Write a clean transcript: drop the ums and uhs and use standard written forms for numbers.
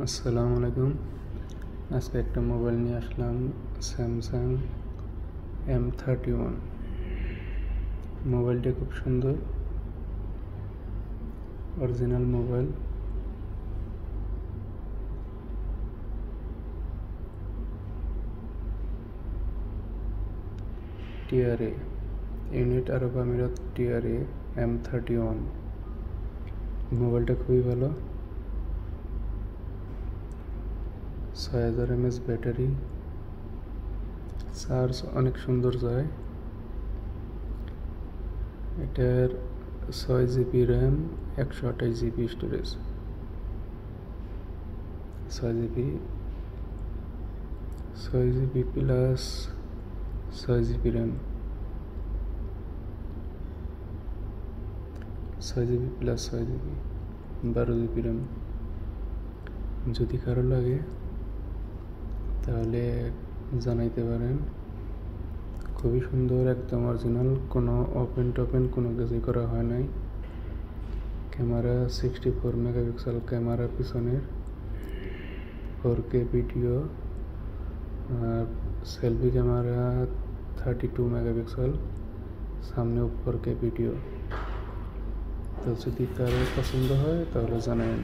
আসসালামু আলাইকুম। আজকে একটা মোবাইল নিয়ে আসলাম, স্যামসাং M31। মোবাইলটা খুব সুন্দর, অরিজিনাল মোবাইল। TRA, ইউনাইটেড আরব আমিরাত, TRA M31। মোবাইলটা খুবই ভালো, 6000 mAh ব্যাটারি, চার্জ অনেক সুন্দর যায়। এটার 6GB RAM, 128GB storage. 6GB plus 6GB RAM, 6GB plus 6GB, 12GB RAM. যদি কারো লাগে তাহলে জানাইতে পারেন। খুবই সুন্দর, একদম অরিজিনাল, কোনো ওপেন টোপেন কোনো কিছুই করা হয় নাই। ক্যামেরা 64 মেগাপিক্সেল ক্যামেরা পিছনের, 4K ভিডিও। আর সেলফি ক্যামেরা 32 মেগাপিক্সেল, সামনেও 4K ভিডিও। তো যদি কারো পছন্দ হয় তাহলে জানাবেন।